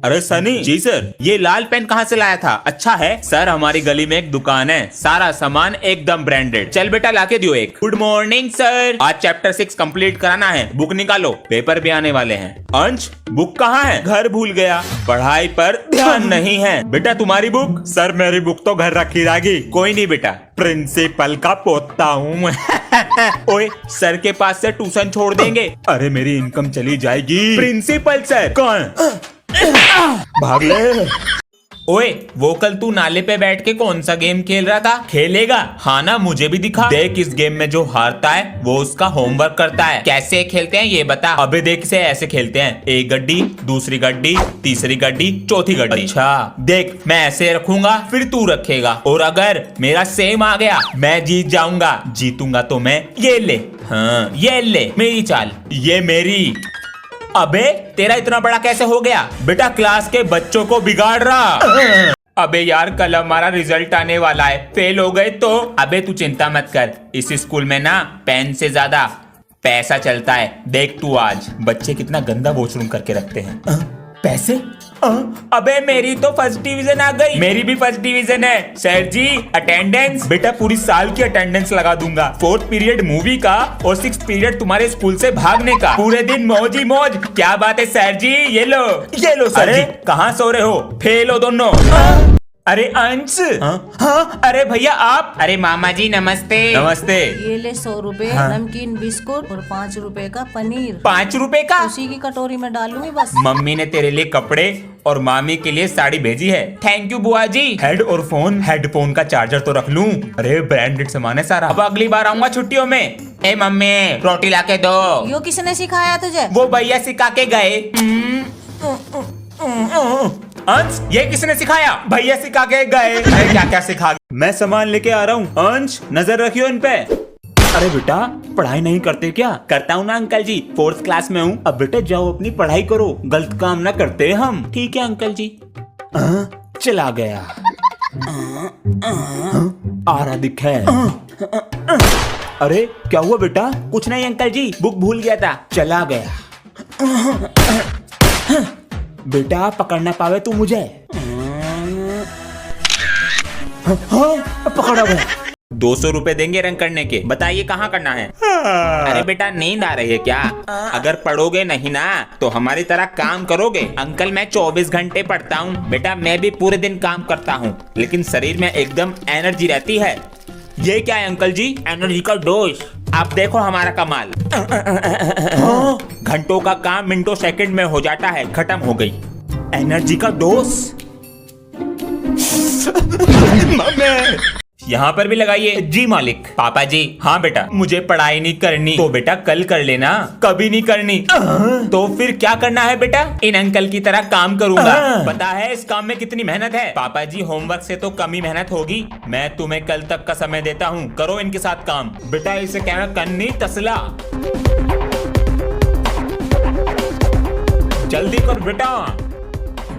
अरे सनी जी सर, ये लाल पेन कहाँ से लाया था? अच्छा है सर, हमारी गली में एक दुकान है, सारा सामान एकदम ब्रांडेड। चल बेटा लाके दियो एक। गुड मॉर्निंग सर, आज चैप्टर 6 कंप्लीट कराना है, बुक निकालो, पेपर भी आने वाले हैं। अंश बुक कहाँ है? घर भूल गया, पढ़ाई पर ध्यान नहीं है। बेटा तुम्हारी बुक? सर मेरी बुक तो घर रखी रहेगी। कोई नहीं बेटा, प्रिंसिपल का पोता हूँ। ओए सर के पास से ट्यूशन छोड़ देंगे। अरे मेरी इनकम चली जाएगी। Principal sir. कौन? भाग ले। ओए वो कल तू नाले पे बैठ के कौन सा गेम खेल रहा था? खेलेगा? हाँ ना, मुझे भी दिखा। देख इस गेम में जो हारता है वो उसका होमवर्क करता है। कैसे खेलते हैं ये बता। अबे देख इसे ऐसे खेलते हैं, एक गड्डी, दूसरी गड्डी, तीसरी गड्डी, चौथी गड्डी। अच्छा देख, मैं ऐसे रखूंगा फिर तू रखेगा, और अगर मेरा सेम आ गया मैं जीत जाऊंगा। जीतूंगा तो मैं ये ले, हाँ ये ले मेरी चाल, ये मेरी। अबे तेरा इतना बड़ा कैसे हो गया? बेटा क्लास के बच्चों को बिगाड़ रहा। अबे यार कल हमारा रिजल्ट आने वाला है, फेल हो गए तो? अबे तू चिंता मत कर, इस स्कूल में ना पेन से ज्यादा पैसा चलता है। देख तू आज बच्चे कितना गंदा वॉशरूम करके रखते हैं। पैसे? अबे मेरी तो फर्स्ट डिवीजन आ गई। मेरी भी फर्स्ट डिवीजन है। सर जी अटेंडेंस? बेटा पूरी साल की अटेंडेंस लगा दूंगा। 4th पीरियड मूवी का और 6th पीरियड तुम्हारे स्कूल से भागने का। पूरे दिन मौज ही मौज। क्या बात है सर जी, ये लो सर जी। कहाँ सो रहे हो? फेल हो दोनों। अरे अंश। हाँ अरे भैया आप? अरे मामा जी नमस्ते। नमस्ते। ये ले 100 रुपए नमकीन बिस्कुट और 5 रुपए का पनीर। 5 रुपए का? उसी की कटोरी में डालूंगी बस। मम्मी ने तेरे लिए कपड़े और मामी के लिए साड़ी भेजी है। थैंक यू बुआ जी। हेड और फोन, हेडफोन का चार्जर तो रख लूं। अरे ब्रांडेड सामान है सारा। अब अगली बार आऊंगा छुट्टियों में। ए मम्मी रोटी लाके दो। यो किसने सिखाया तुझे? वो भैया सिखा के गए। अंश ये किसने सिखाया? भैया सिखा के गए। अरे क्या क्या सिखा? मैं सामान लेके आ रहा हूँ। अंश नजर रखियो इन पे। अरे बेटा पढ़ाई नहीं करते क्या? करता हूँ ना अंकल जी, 4th क्लास में हूँ। अब बेटा जाओ अपनी पढ़ाई करो, गलत काम ना करते हम। ठीक है अंकल जी। चला गया। आ रहा दिखा है। अरे क्या हुआ बेटा? कुछ नहीं अंकल जी, बुक भूल गया था, चला गया। बेटा पकड़ ना पावे तू मुझे। पकड़ा गया। 200 रुपए देंगे रंग करने के। बताइए कहाँ करना है? अरे बेटा नींद आ रही है क्या? अगर पढ़ोगे नहीं ना तो हमारी तरह काम करोगे? अंकल मैं 24 घंटे पढ़ता हूँ बेटा, मैं भी पूरे दिन काम करता हूँ, लेकिन शरीर में एकदम एनर्जी रहती है। ये क्या है अंकल जी? एनर्जी का डोज। आप देखो हमारा कमाल। घंटों का काम मिनटों सेकंड में हो जाता है। खत्म हो गई एनर्जी का डोज। यहाँ पर भी लगाइए। जी मालिक। पापा जी। हाँ बेटा मुझे पढ़ाई नहीं करनी। तो बेटा कल कर लेना। कभी नहीं करनी। तो फिर क्या करना है बेटा? इन अंकल की तरह काम करूंगा। पता है इस काम में कितनी मेहनत है? पापा जी होमवर्क से तो कम ही मेहनत होगी। मैं तुम्हें कल तक का समय देता हूँ, करो इनके साथ काम। बेटा इसे कहना कन्नी तसला। जल्दी कर बेटा।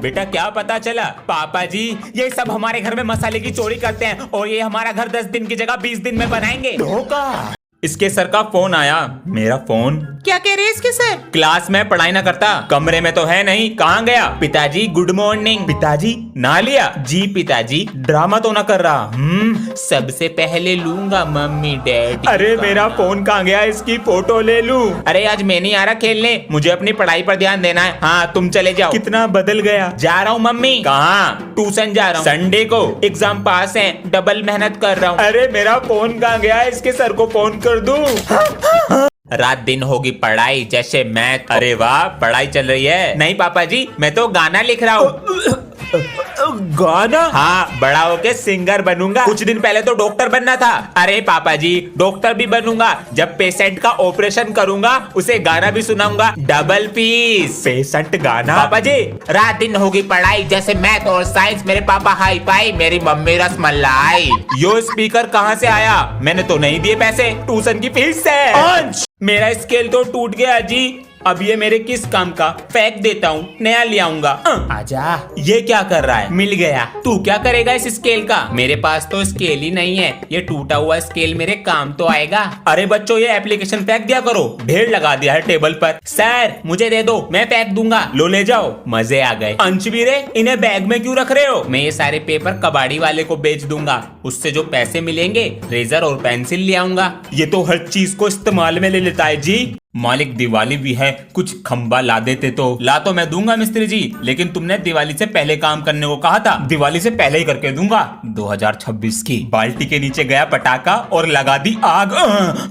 बेटा क्या पता चला? पापा जी ये सब हमारे घर में मसाले की चोरी करते हैं और ये हमारा घर 10 दिन की जगह 20 दिन में बनाएंगे। धोखा। इसके सर का फोन आया। मेरा फोन? क्या कह रहे इसके सर? क्लास में पढ़ाई ना करता, कमरे में तो है नहीं, कहाँ गया? पिताजी गुड मॉर्निंग। पिताजी ना लिया? जी पिताजी। ड्रामा तो ना कर रहा? सबसे पहले लूंगा मम्मी डैडी। अरे मेरा फोन कहाँ गया? इसकी फोटो ले लूं। अरे आज मैं नहीं आ रहा खेलने, मुझे अपनी पढ़ाई पर ध्यान देना है। हाँ तुम चले जाओ। कितना बदल गया। जा रहा हूँ मम्मी। कहाँ? ट्यूशन जा रहा हूँ। संडे को एग्जाम पास है, डबल मेहनत कर रहा हूँ। अरे मेरा फोन कहाँ गया? इसके सर को फोन कर दूं। रात दिन होगी पढ़ाई जैसे मैथ। अरे वाह पढ़ाई चल रही है। नहीं पापा जी मैं तो गाना लिख रहा हूँ। गाना? हाँ बड़ा होके सिंगर बनूंगा। कुछ दिन पहले तो डॉक्टर बनना था। अरे पापा जी डॉक्टर भी बनूंगा, जब पेशेंट का ऑपरेशन करूंगा उसे गाना भी सुनाऊंगा। Double piece. पेशेंट गाना? पापा जी रात दिन होगी पढ़ाई जैसे मैथ और साइंस। मेरे पापा हाई फाई, मेरी मम्मी रसमलाई। यो स्पीकर कहाँ से आया? मैंने तो नहीं दिए पैसे, ट्यूशन की फीस से। मेरा स्केल तो टूट गया जी। अब ये मेरे किस काम का, फेंक देता हूँ, नया ले आऊंगा। आजा। ये क्या कर रहा है? मिल गया। तू क्या करेगा इस स्केल का? मेरे पास तो स्केल ही नहीं है, ये टूटा हुआ स्केल मेरे काम तो आएगा। अरे बच्चों, ये एप्लीकेशन फेंक दिया करो, ढेर लगा दिया है टेबल पर। सर मुझे दे दो, मैं फेंक दूंगा। लो ले जाओ। मजे आ गए। अंशवीरे, इन्हें बैग में क्यों रख रहे हो? मैं ये सारे पेपर कबाड़ी वाले को बेच दूंगा, उससे जो पैसे मिलेंगे रेजर और पेंसिल ले आऊंगा। ये तो हर चीज को इस्तेमाल में ले लेता है जी। मालिक दिवाली भी है, कुछ खंबा ला देते तो। ला तो मैं दूंगा मिस्त्री जी, लेकिन तुमने दिवाली से पहले काम करने को कहा था। दिवाली से पहले ही करके दूंगा। 2026 की। बाल्टी के नीचे गया पटाखा और लगा दी आग।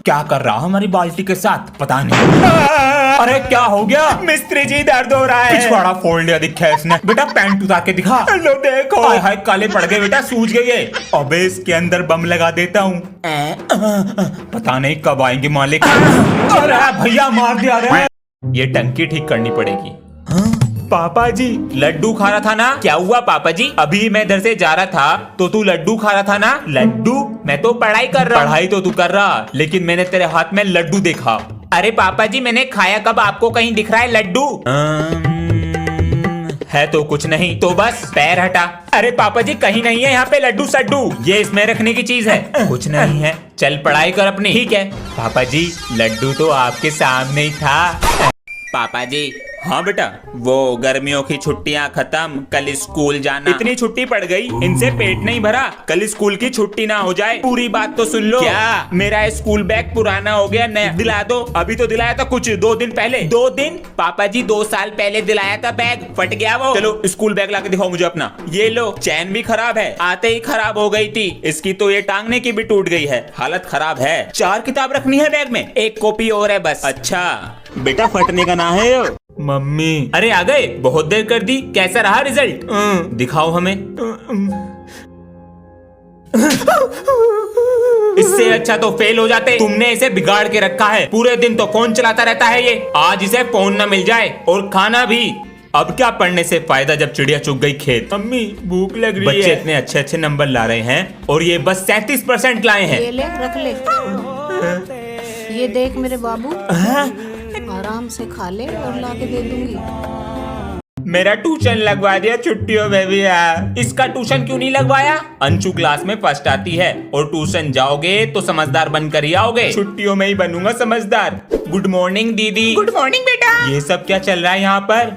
क्या कर रहा हमारी बाल्टी के साथ पता नहीं। अरे क्या हो गया? मिस्त्री जी दर्द हो रहा है। पिछवाड़ा फोड़ लिया दिखा है इसने। बेटा पैंट उतार के दिखा। लो देखो। हाय हाय काले पड़ गए बेटा, सूज गई है। अबे इसके अंदर बम लगा देता हूँ। पता नहीं कब आएंगे मालिक। अरे भैया मार दिया रे। ये टंकी ठीक करनी पड़ेगी। पापा जी लड्डू खा रहा था ना? क्या हुआ पापा जी? अभी मैं इधर से जा रहा था तो तू लड्डू खा रहा था ना? लड्डू? मैं तो पढ़ाई कर रहा हूँ। पढ़ाई तो तू कर रहा, लेकिन मैंने तेरे हाथ में लड्डू देखा। अरे पापा जी मैंने खाया कब? आपको कहीं दिख रहा है लड्डू? है तो कुछ नहीं, तो बस पैर हटा। अरे पापा जी कहीं नहीं है यहाँ पे लड्डू सड्डू, ये इसमें रखने की चीज है। कुछ नहीं है, चल पढ़ाई कर अपनी। ठीक है पापा जी, लड्डू तो आपके सामने ही था। पापा जी। हाँ बेटा, वो गर्मियों की छुट्टियां खत्म, कल स्कूल जाना। इतनी छुट्टी पड़ गई, इनसे पेट नहीं भरा। कल स्कूल की छुट्टी ना हो जाए। पूरी बात तो सुन लो। क्या? मेरा स्कूल बैग पुराना हो गया, नया दिला दो। अभी तो दिलाया था कुछ 2 दिन पहले। 2 दिन? पापा जी 2 साल पहले दिलाया था बैग, फट गया वो। चलो स्कूल बैग लाके दिखाओ मुझे अपना। ये लो, चैन भी खराब है, आते ही खराब हो गई थी। इसकी तो ये टांगने की भी टूट गई है, हालत खराब है। 4 किताब रखनी है बैग में, 1 कॉपी और है बस। अच्छा बेटा फटने का ना है। मम्मी। अरे आ गए, बहुत देर कर दी। कैसा रहा रिजल्ट? दिखाओ हमें। इससे अच्छा तो फेल हो जाते। तुमने इसे बिगाड़ के रखा है, पूरे दिन तो फोन चलाता रहता है ये। आज इसे फोन न मिल जाए और खाना भी। अब क्या पढ़ने से फायदा जब चिड़िया चुग गई खेत। मम्मी भूख लग रही है। बच्चे इतने अच्छे अच्छे नंबर ला रहे हैं और ये बस 37% लाए हैं। ये ले रख ले। ये देख मेरे बाबू, आराम से खा ले और लाके दे दूंगी। मेरा ट्यूशन लगवा दिया छुट्टियों में भी है। इसका ट्यूशन क्यों नहीं लगवाया? अंशु क्लास में फर्स्ट आती है और ट्यूशन जाओगे तो समझदार बनकर ही आओगे। छुट्टियों में ही बनूंगा समझदार। गुड मॉर्निंग दीदी। गुड मॉर्निंग बेटा। ये सब क्या चल रहा है यहाँ पर?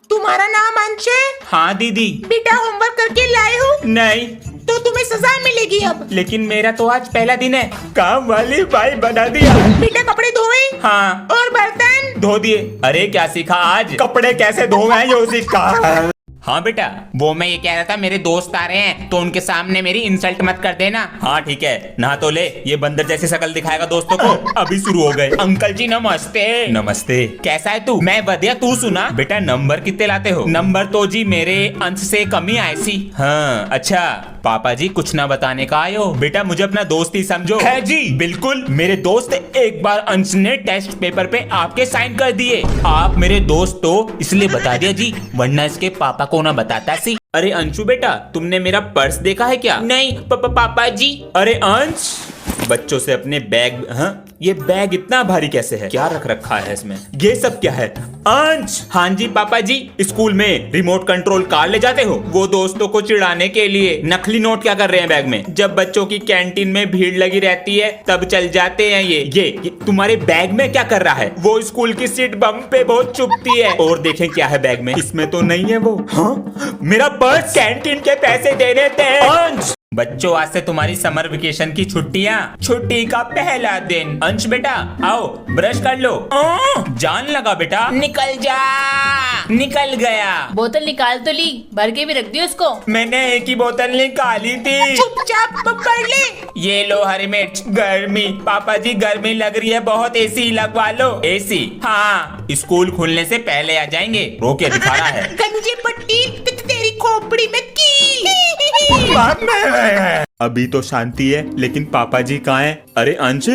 तुम्हारा नाम अंश है? हाँ दीदी। बेटा होमवर्क करके लाए हो? नहीं। तो तुम्हें सजा मिलेगी अब। लेकिन मेरा तो आज पहला दिन है। काम वाली बाई बना दिया। बेटा कपड़े धोए? हाँ। और बर्तन? धो दिए। अरे क्या सीखा आज? कपड़े कैसे धोए यो सीखा। हाँ बेटा, वो मैं ये कह रहा था, मेरे दोस्त आ रहे हैं तो उनके सामने मेरी इंसल्ट मत कर देना। हाँ ठीक है, नहा तो ले। ये बंदर जैसी शक्ल दिखाएगा दोस्तों को। अभी शुरू हो गए। अंकल जी नमस्ते। नमस्ते। कैसा है तू? मैं बढ़िया, तू सुना। बेटा नंबर कितने लाते हो? नंबर तो जी मेरे अंश से कम ही आए सी। हाँ अच्छा। पापा जी कुछ ना बताने का आयो। बेटा मुझे अपना दोस्त ही समझो। है जी बिल्कुल मेरे दोस्त। एक बार अंश ने टेस्ट पेपर पे आपके साइन कर दिए। आप मेरे दोस्त तो इसलिए बता दिया जी, वरना इसके पापा को ना बताता सी। अरे अंशु बेटा, तुमने मेरा पर्स देखा है क्या? नहीं पापा जी। अरे अंश, बच्चों से अपने बैग। हाँ ये बैग इतना भारी कैसे है? क्या रख रखा है इसमें? ये सब क्या है? अंश। हाँ जी पापा जी। स्कूल में रिमोट कंट्रोल कार ले जाते हो? वो दोस्तों को चिढ़ाने के लिए। नकली नोट क्या कर रहे हैं बैग में? जब बच्चों की कैंटीन में भीड़ लगी रहती है तब चल जाते हैं ये तुम्हारे बैग में क्या कर रहा है? वो स्कूल की सीट बम पे बहुत चुभती है। और देखें क्या है बैग में। इसमें तो नहीं है वो। हाँ मेरा पर्स। कैंटीन के पैसे दे रहे थे। अंश। बच्चों आज से तुम्हारी समर वेकेशन की छुट्टियां। छुट्टी का पहला दिन। अंश बेटा आओ ब्रश कर लो। जान लगा बेटा। निकल जा। निकल गया। बोतल निकाल तो ली, भर के भी रख दी उसको। मैंने एक ही बोतल निकाली थी। चुपचाप पकड़ ले। ये लो हरी मिर्च। गर्मी पापा जी, गर्मी लग रही है बहुत, एसी लगवा लो। एसी? हाँ स्कूल खुलने से पहले आ जाएंगे। रोके दिखा रहा है। गंजे पट्टी तेरी खोपड़ी में कील। अभी तो शांति है, लेकिन पापा जी कहाँ हैं? अरे अंश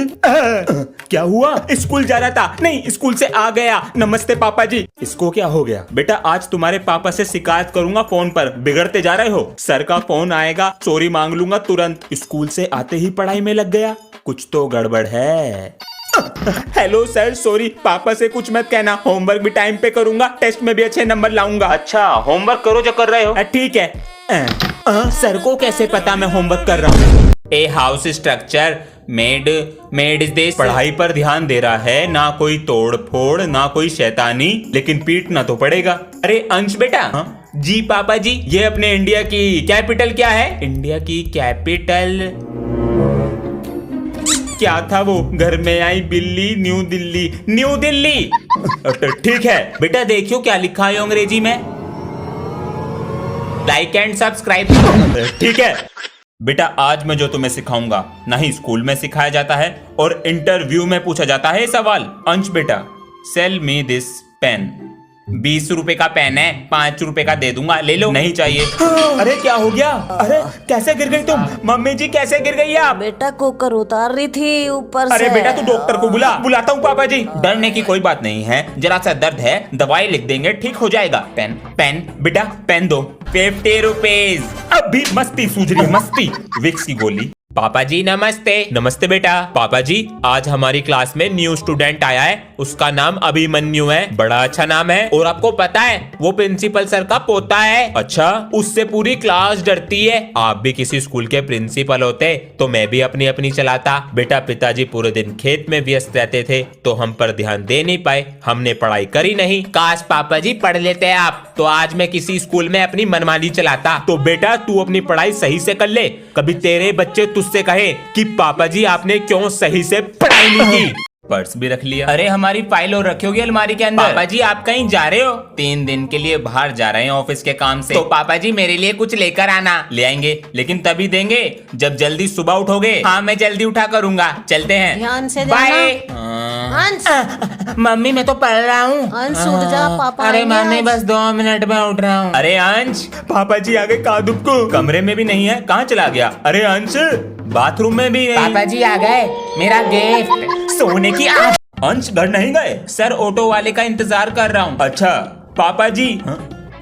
क्या हुआ? स्कूल जा रहा था। नहीं स्कूल से आ गया। नमस्ते पापा जी। इसको क्या हो गया? बेटा आज तुम्हारे पापा से शिकायत करूंगा फोन पर। बिगड़ते जा रहे हो। सर का फोन आएगा, सॉरी मांग लूंगा तुरंत। स्कूल से आते ही पढ़ाई में लग गया, कुछ तो गड़बड़ है। हेलो सर, सॉरी, पापा से कुछ मत कहना, होमवर्क भी टाइम पे करूंगा, टेस्ट में भी अच्छे नंबर लाऊंगा। अच्छा, होमवर्क करो जो कर रहे हो। ठीक है। सर को कैसे पता मैं होमवर्क कर रहा हूँ? A house structure made is this. पढ़ाई पर ध्यान दे रहा है, ना कोई तोड़ फोड़, ना कोई शैतानी, लेकिन पीटना तो पड़ेगा। अरे अंश बेटा। जी पापा जी। ये अपने इंडिया की कैपिटल क्या है? इंडिया की कैपिटल क्या था वो? घर में आई बिल्ली, न्यू दिल्ली। न्यू दिल्ली। ठीक है बेटा, देखियो क्या लिखा है अंग्रेजी में। Like and subscribe. ठीक है बेटा, आज मैं जो तुम्हें सिखाऊंगा ना ही स्कूल में सिखाया जाता है और इंटरव्यू में पूछा जाता है सवाल। अंश बेटा, सेल मी दिस पेन। 20 रुपए का पेन है, 5 रुपए का दे दूंगा, ले लो। नहीं चाहिए। अरे क्या हो गया? अरे कैसे गिर गई तुम? मम्मी जी कैसे गिर गई आप? बेटा कुकर उतार रही थी ऊपर से। अरे बेटा तू डॉक्टर को बुलाता हूँ पापा जी। डरने की कोई बात नहीं है, जरा सा दर्द है, दवाई लिख देंगे, ठीक हो जाएगा। पेन बेटा, पेन दो। 50 रुपीज। अभी मस्ती सूझ रही, मस्ती। विक्स की गोली। पापा जी नमस्ते। नमस्ते बेटा। पापा जी, आज हमारी क्लास में न्यू स्टूडेंट आया है, उसका नाम अभिमन्यु है। बड़ा अच्छा नाम है, और आपको पता है वो प्रिंसिपल सर का पोता है। अच्छा, उससे पूरी क्लास डरती है। आप भी किसी स्कूल के प्रिंसिपल होते तो मैं भी अपनी अपनी चलाता। बेटा पिताजी पूरे दिन खेत में व्यस्त रहते थे तो हम पर ध्यान दे नहीं पाए, हमने पढ़ाई करी नहीं। काश पापा जी पढ़ लेते आप तो आज मैं किसी स्कूल में अपनी मनमानी चलाता। तो बेटा तू अपनी पढ़ाई सही से कर ले, कभी तेरे बच्चे तुझसे कहे कि पापा जी आपने क्यों सही से पढ़ाई नहीं की। पर्स भी रख लिया। अरे हमारी फाइल और रखी होगी अलमारी के अंदर। पापा जी आप कहीं जा रहे हो? 3 दिन के लिए बाहर जा रहे हैं ऑफिस के काम से। तो पापा जी मेरे लिए कुछ लेकर आना। ले आएंगे, लेकिन तभी देंगे जब जल्दी सुबह उठोगे। हाँ मैं जल्दी उठा करूंगा। चलते हैं, ध्यान से बाय। अंश। मम्मी मैं तो पढ़ रहा हूँ। अंश उठ जा, पापा अरे आएंगे मम्मी आज। बस 2 मिनट में उठ रहा हूँ। अरे अंश, पापा जी आगे कादुब को कमरे में भी नहीं है, कहाँ चला गया? अरे अंश, बाथरूम में भी नहीं। पापा जी आ गए, मेरा गिफ्ट सोने की। अंश घर नहीं गए? सर ऑटो वाले का इंतजार कर रहा हूँ। अच्छा पापा जी।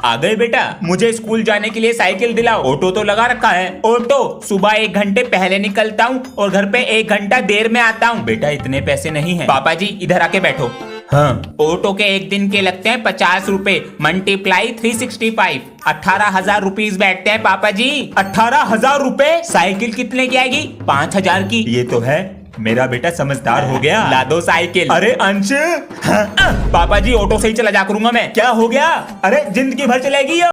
आ गए बेटा, मुझे स्कूल जाने के लिए साइकिल दिलाओ। ऑटो तो लगा रखा है। ऑटो सुबह 1 घंटे पहले निकलता हूँ और घर पे 1 घंटा देर में आता हूँ। बेटा इतने पैसे नहीं है। पापा जी इधर आके बैठो। हाँ, ऑटो के 1 दिन के लगते हैं 50 रुपए, मल्टीप्लाई 365, 18,000 रुपीज बैठते हैं पापा जी। 18,000 रुपए? साइकिल कितने की आएगी? 5,000 की। ये तो है, मेरा बेटा समझदार हो गया। ला दो साइकिल। अरे अंश। हाँ, पापा जी ऑटो से ही चला जा करूंगा मैं। क्या हो गया? अरे जिंदगी भर चलेगी।